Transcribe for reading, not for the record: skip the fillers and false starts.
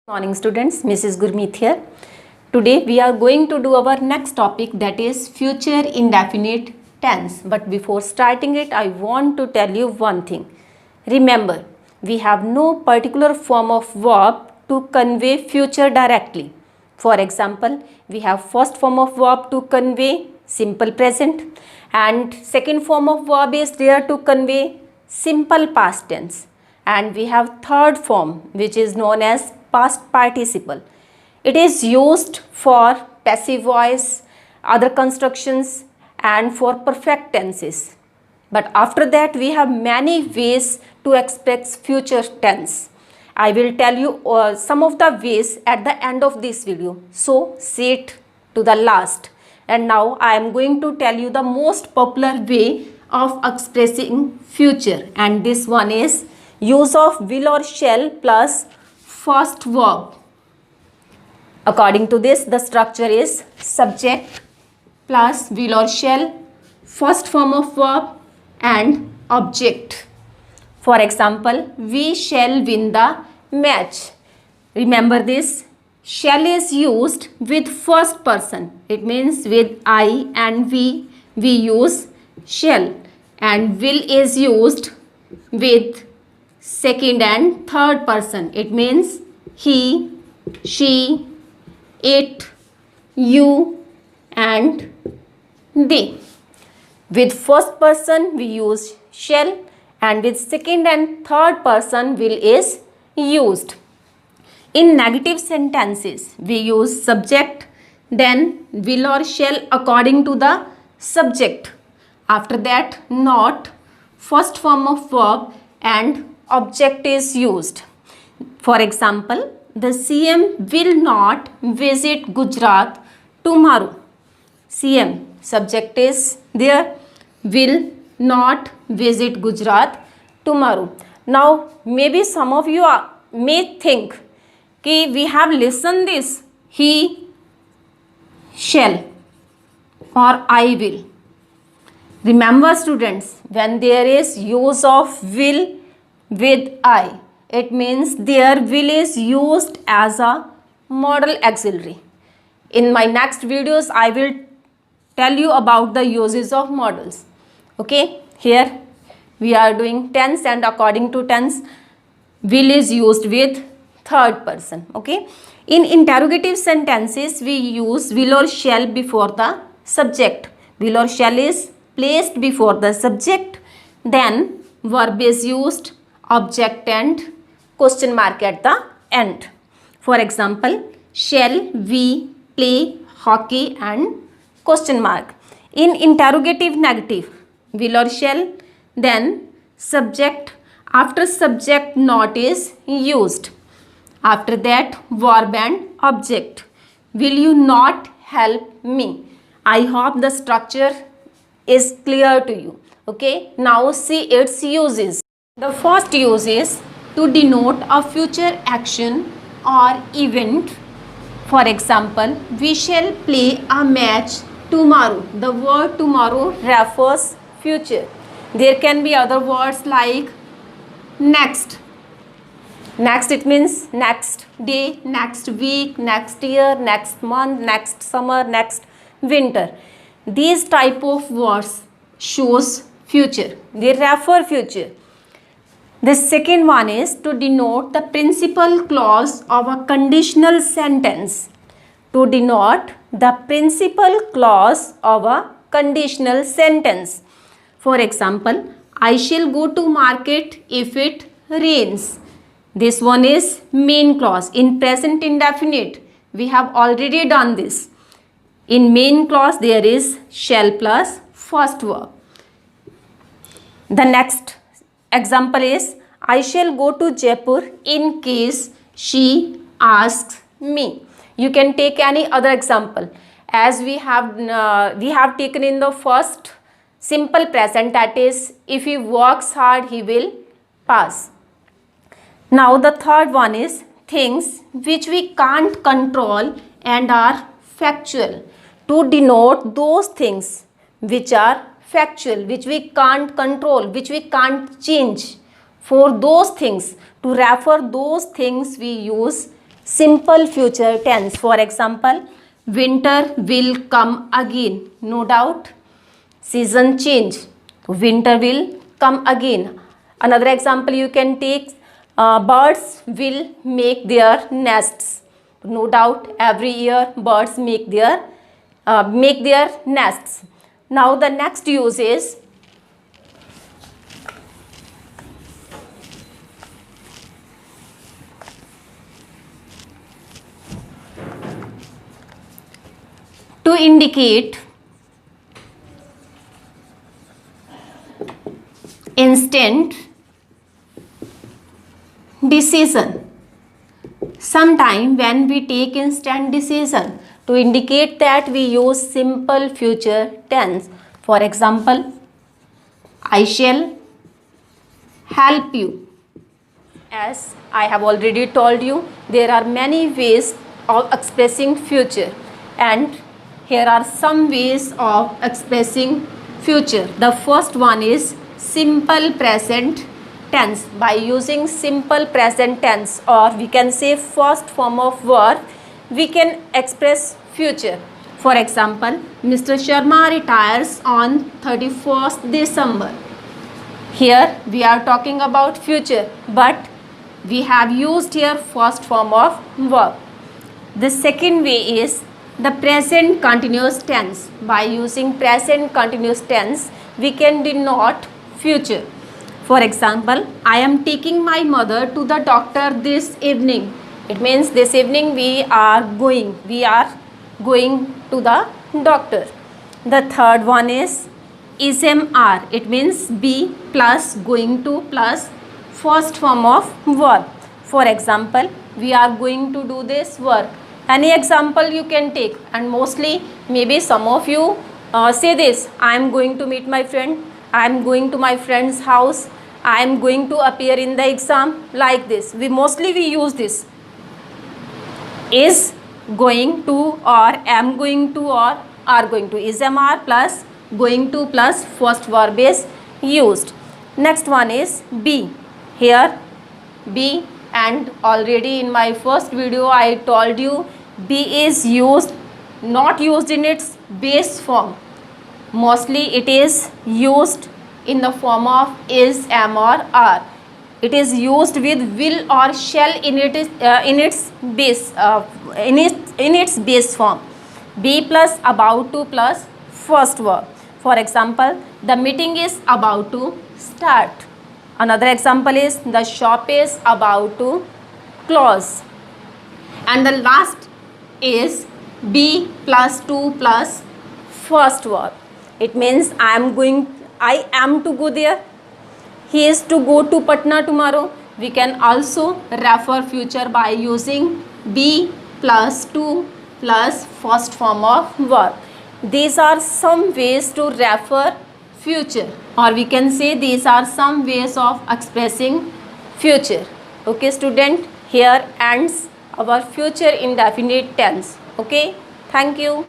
Morning students, Mrs. Gurmeet here. Today we are going to do our next topic, that is future indefinite tense. But before starting it, I want to tell you one thing. Remember, we have no particular form of verb to convey future directly. For example, we have first form of verb to convey simple present, and second form of verb is there to convey simple past tense, and we have third form which is known as past participle. It is used for passive voice, other constructions, and for perfect tenses. But after that we have many ways to express future tense. I will tell you some of the ways at the end of this video, so see it to the last. And now I am going to tell you the most popular way of expressing future, and this one is use of will or shall plus first verb. According to this, the structure is subject plus will or shall, first form of verb, and object. For example, we shall win the match. Remember this, shall is used with first person. It means with I and we use shall, and will is used with second and third person. It means he, she, it, you, and they. With first person we use shall, and with second and third person will is used. In negative sentences we use subject, then will or shall according to the subject. After that not, first form of verb, and object is used. For example, the CM will not visit Gujarat tomorrow. CM, subject is there, will not visit Gujarat tomorrow. Now maybe some of you may think कि we have listened this, he shall or I will. Remember students, when there is use of will with I, it means their will is used as a modal auxiliary. In my next videos I will tell you about the uses of modals. Okay, here we are doing tense, and according to tense will is used with third person. Okay, in interrogative sentences we use will or shall before the subject. Will or shall is placed before the subject, then verb is used, object and question mark at the end. For example, shall we play hockey and question mark. In interrogative negative, will or shall, then subject, after subject not is used. After that verb and object. Will you not help me? I hope the structure is clear to you. Okay, now see its uses. The first use is to denote a future action or event. For example, we shall play a match tomorrow. The word tomorrow refers future. There can be other words like next. Next, it means next day, next week, next year, next month, next summer, next winter. These type of words shows future. They refer future. The second one is to denote the principal clause of a conditional sentence. To denote the principal clause of a conditional sentence. For example, I shall go to market if it rains. This one is main clause. In present indefinite, we have already done this. In main clause, there is shall plus first verb. The next example is, I shall go to Jaipur in case she asks me. You can take any other example. As we have taken in the first simple present, that is, if he works hard, he will pass. Now the third one is things which we can't control and are factual. To denote those things which are factual, which we can't control, which we can't change. For those things, to refer those things we use Simple future tense. For example, winter will come again. No doubt. Season change. Winter will come again. Another example you can take, birds will make their nests. No doubt, every year birds make their nests. Now the next use is to indicate instant decision. Sometime when we take instant decision, to indicate that we use simple future tense. For example, I shall help you. As I have already told you, there are many ways of expressing future, and here are some ways of expressing future. The first one is simple present tense. By using simple present tense, or we can say first form of verb, we can express future. For example, Mr. Sharma retires on 31st December. Here we are talking about future, but we have used here first form of verb. The second way is the present continuous tense. By using present continuous tense, we can denote future. For example, I am taking my mother to the doctor this evening. It means this evening we are going to the doctor. The third one is are. It means be plus going to plus first form of verb. For example, we are going to do this work. Any example you can take, and mostly maybe some of you say this: I am going to meet my friend, I am going to my friend's house, I am going to appear in the exam, like this. We use this. Is going to, or am going to, or are going to. Is are plus going to plus first verb is used. Next one is be. Here be, and already in my first video I told you be is not used in its base form. Mostly it is used in the form of is, am, or are. It is used with will or shall in its base form. Be plus about to plus first verb. For example, the meeting is about to start. Another example is the shop is about to close. And the last is be plus to plus first verb. It means I am to go there. He is to go to Patna tomorrow. We can also refer future by using be plus to plus first form of verb. These are some ways to refer future, or we can say these are some ways of expressing future. Okay student, here ends our future indefinite tense. Okay, thank you.